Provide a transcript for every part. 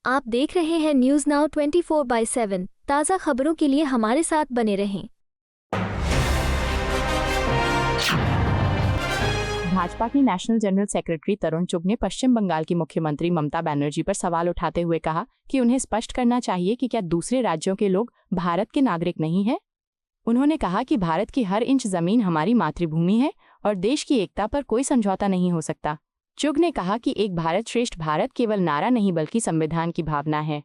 आप देख रहे हैं न्यूज़ नाउ 24/7 ताज़ा खबरों के लिए हमारे साथ बने रहें। भाजपा की नेशनल जनरल सेक्रेटरी तरुण चुग ने पश्चिम बंगाल की मुख्यमंत्री ममता बनर्जी पर सवाल उठाते हुए कहा कि उन्हें स्पष्ट करना चाहिए कि क्या दूसरे राज्यों के लोग भारत के नागरिक नहीं हैं। उन्होंने कहा कि भारत की हर इंच जमीन हमारी मातृभूमि है और देश की एकता पर कोई समझौता नहीं हो सकता। चुग ने कहा कि एक भारत श्रेष्ठ भारत केवल नारा नहीं बल्कि संविधान की भावना है।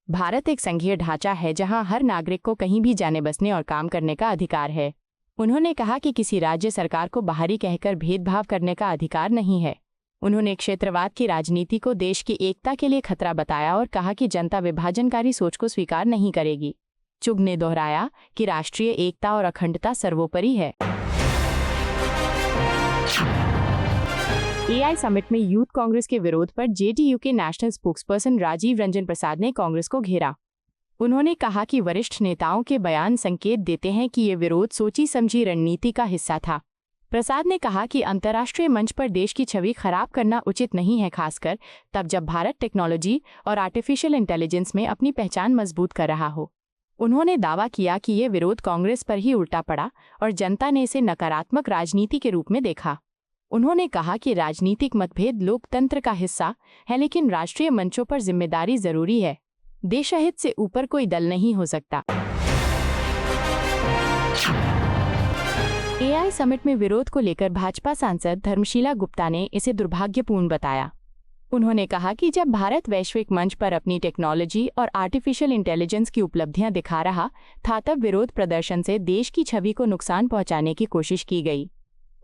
भारत एक संघीय ढांचा है जहां हर नागरिक को कहीं भी जाने बसने और काम करने का अधिकार है। उन्होंने कहा कि किसी राज्य सरकार को बाहरी कहकर भेदभाव करने का अधिकार नहीं है। उन्होंने क्षेत्रवाद की राजनीति को देश की एकता के लिए खतरा बताया और कहा कि जनता विभाजनकारी सोच को स्वीकार नहीं करेगी। चुग ने दोहराया कि राष्ट्रीय एकता और अखंडता सर्वोपरि है। एआई समिट में यूथ कांग्रेस के विरोध पर जेडीयू के नेशनल स्पोक्सपर्सन राजीव रंजन प्रसाद ने कांग्रेस को घेरा। उन्होंने कहा कि वरिष्ठ नेताओं के बयान संकेत देते हैं कि ये विरोध सोची समझी रणनीति का हिस्सा था। प्रसाद ने कहा कि अंतर्राष्ट्रीय मंच पर देश की छवि खराब करना उचित नहीं है, खासकर तब जब भारत टेक्नोलॉजी और आर्टिफिशियल इंटेलिजेंस में अपनी पहचान मजबूत कर रहा हो। उन्होंने दावा किया कि ये विरोध कांग्रेस पर ही उल्टा पड़ा और जनता ने इसे नकारात्मक राजनीति के रूप में देखा। उन्होंने कहा कि राजनीतिक मतभेद लोकतंत्र का हिस्सा है, लेकिन राष्ट्रीय मंचों पर जिम्मेदारी जरूरी है। देशहित से ऊपर कोई दल नहीं हो सकता। एआई समिट में विरोध को लेकर भाजपा सांसद धर्मशीला गुप्ता ने इसे दुर्भाग्यपूर्ण बताया। उन्होंने कहा कि जब भारत वैश्विक मंच पर अपनी टेक्नोलॉजी और आर्टिफिशियल इंटेलिजेंस की उपलब्धियां दिखा रहा था, तब विरोध प्रदर्शन से देश की छवि को नुकसान पहुंचाने की कोशिश की गई।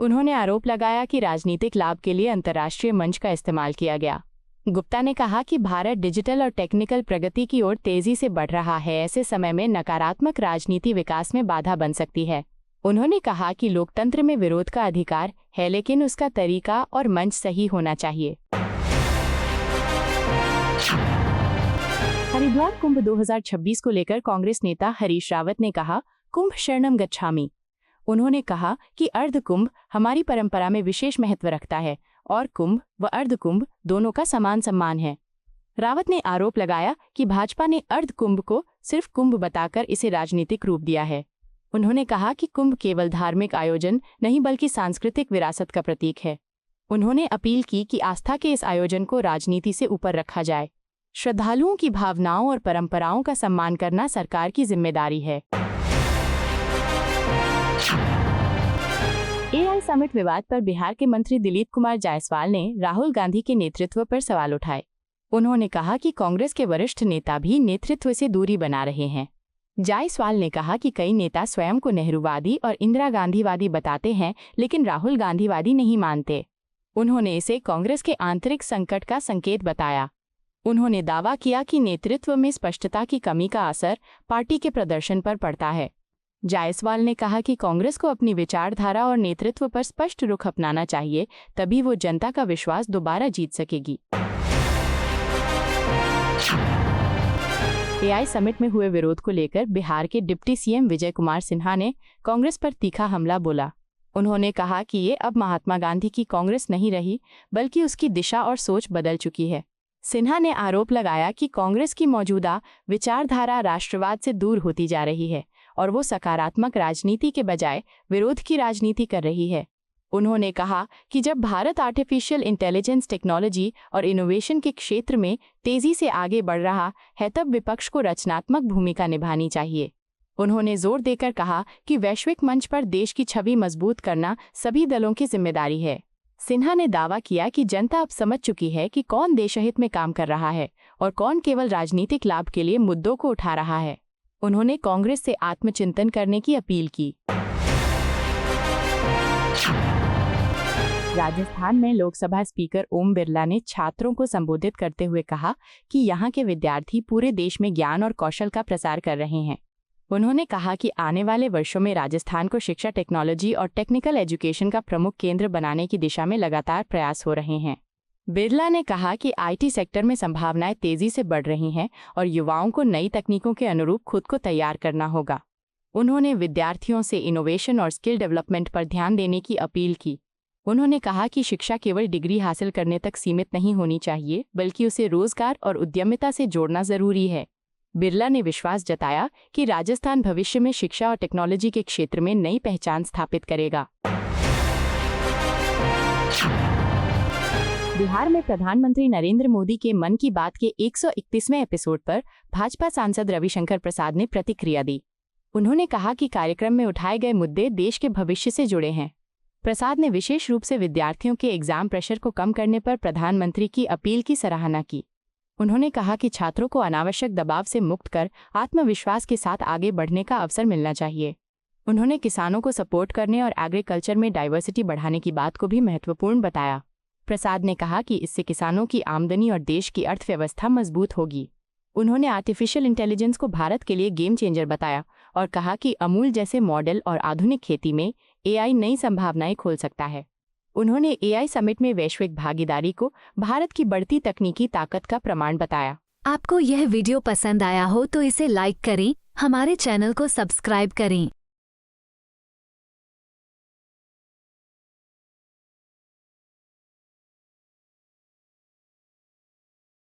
उन्होंने आरोप लगाया कि राजनीतिक लाभ के लिए अंतर्राष्ट्रीय मंच का इस्तेमाल किया गया। गुप्ता ने कहा कि भारत डिजिटल और टेक्निकल प्रगति की ओर तेजी से बढ़ रहा है। ऐसे समय में नकारात्मक राजनीति विकास में बाधा बन सकती है। उन्होंने कहा कि लोकतंत्र में विरोध का अधिकार है, लेकिन उसका तरीका और मंच सही होना चाहिए। हरिद्वार कुंभ 2026 को लेकर कांग्रेस नेता हरीश रावत ने कहा, कुंभ शरणम गच्छामि। उन्होंने कहा कि अर्ध कुंभ हमारी परंपरा में विशेष महत्व रखता है और कुंभ व अर्ध कुंभ दोनों का समान सम्मान है। रावत ने आरोप लगाया कि भाजपा ने अर्ध कुंभ को सिर्फ कुंभ बताकर इसे राजनीतिक रूप दिया है। उन्होंने कहा कि कुंभ केवल धार्मिक आयोजन नहीं बल्कि सांस्कृतिक विरासत का प्रतीक है। उन्होंने अपील की कि आस्था के इस आयोजन को राजनीति से ऊपर रखा जाए। श्रद्धालुओं की भावनाओं और परंपराओं का सम्मान करना सरकार की जिम्मेदारी है। एआई समिट विवाद पर बिहार के मंत्री दिलीप कुमार जायसवाल ने राहुल गांधी के नेतृत्व पर सवाल उठाए। उन्होंने कहा कि कांग्रेस के वरिष्ठ नेता भी नेतृत्व से दूरी बना रहे हैं। जायसवाल ने कहा कि कई नेता स्वयं को नेहरूवादी और इंदिरा गांधीवादी बताते हैं, लेकिन राहुल गांधीवादी नहीं मानते। उन्होंने इसे कांग्रेस के आंतरिक संकट का संकेत बताया। उन्होंने दावा किया कि नेतृत्व में स्पष्टता की कमी का असर पार्टी के प्रदर्शन पर पड़ता है। जायसवाल ने कहा कि कांग्रेस को अपनी विचारधारा और नेतृत्व पर स्पष्ट रुख अपनाना चाहिए, तभी वो जनता का विश्वास दोबारा जीत सकेगी। एआई समिट में हुए विरोध को लेकर बिहार के डिप्टी सीएम विजय कुमार सिन्हा ने कांग्रेस पर तीखा हमला बोला। उन्होंने कहा कि ये अब महात्मा गांधी की कांग्रेस नहीं रही, बल्कि उसकी दिशा और सोच बदल चुकी है। सिन्हा ने आरोप लगाया कि कांग्रेस की मौजूदा विचारधारा राष्ट्रवाद से दूर होती जा रही है और वो सकारात्मक राजनीति के बजाय विरोध की राजनीति कर रही है। उन्होंने कहा कि जब भारत आर्टिफिशियल इंटेलिजेंस टेक्नोलॉजी और इनोवेशन के क्षेत्र में तेजी से आगे बढ़ रहा है, तब विपक्ष को रचनात्मक भूमिका निभानी चाहिए। उन्होंने जोर देकर कहा कि वैश्विक मंच पर देश की छवि मजबूत करना सभी दलों की जिम्मेदारी है। सिन्हा ने दावा किया कि जनता अब समझ चुकी है कि कौन देशहित में काम कर रहा है और कौन केवल राजनीतिक लाभ के लिए मुद्दों को उठा रहा है। उन्होंने कांग्रेस से आत्मचिंतन करने की अपील की। राजस्थान में लोकसभा स्पीकर ओम बिरला ने छात्रों को संबोधित करते हुए कहा कि यहाँ के विद्यार्थी पूरे देश में ज्ञान और कौशल का प्रसार कर रहे हैं। उन्होंने कहा कि आने वाले वर्षों में राजस्थान को शिक्षा, टेक्नोलॉजी और टेक्निकल एजुकेशन का प्रमुख केंद्र बनाने की दिशा में लगातार प्रयास हो रहे हैं। बिरला ने कहा कि आईटी सेक्टर में संभावनाएं तेजी से बढ़ रही हैं और युवाओं को नई तकनीकों के अनुरूप खुद को तैयार करना होगा। उन्होंने विद्यार्थियों से इनोवेशन और स्किल डेवलपमेंट पर ध्यान देने की अपील की। उन्होंने कहा कि शिक्षा केवल डिग्री हासिल करने तक सीमित नहीं होनी चाहिए, बल्कि उसे रोजगार और उद्यमिता से जोड़ना जरूरी है। बिरला ने विश्वास जताया कि राजस्थान भविष्य में शिक्षा और टेक्नोलॉजी के क्षेत्र में नई पहचान स्थापित करेगा। बिहार में प्रधानमंत्री नरेंद्र मोदी के मन की बात के 131वें एपिसोड पर भाजपा सांसद रविशंकर प्रसाद ने प्रतिक्रिया दी। उन्होंने कहा कि कार्यक्रम में उठाए गए मुद्दे देश के भविष्य से जुड़े हैं। प्रसाद ने विशेष रूप से विद्यार्थियों के एग्जाम प्रेशर को कम करने पर प्रधानमंत्री की अपील की सराहना की। उन्होंने कहा कि छात्रों को अनावश्यक दबाव से मुक्त कर आत्मविश्वास के साथ आगे बढ़ने का अवसर मिलना चाहिए। उन्होंने किसानों को सपोर्ट करने और एग्रीकल्चर में डाइवर्सिटी बढ़ाने की बात को भी महत्वपूर्ण बताया। प्रसाद ने कहा कि इससे किसानों की आमदनी और देश की अर्थव्यवस्था मजबूत होगी। उन्होंने आर्टिफिशियल इंटेलिजेंस को भारत के लिए गेम चेंजर बताया और कहा कि अमूल जैसे मॉडल और आधुनिक खेती में AI नई संभावनाएं खोल सकता है। उन्होंने AI समिट में वैश्विक भागीदारी को भारत की बढ़ती तकनीकी ताकत का प्रमाण बताया। आपको यह वीडियो पसंद आया हो तो इसे लाइक करें, हमारे चैनल को सब्सक्राइब करें।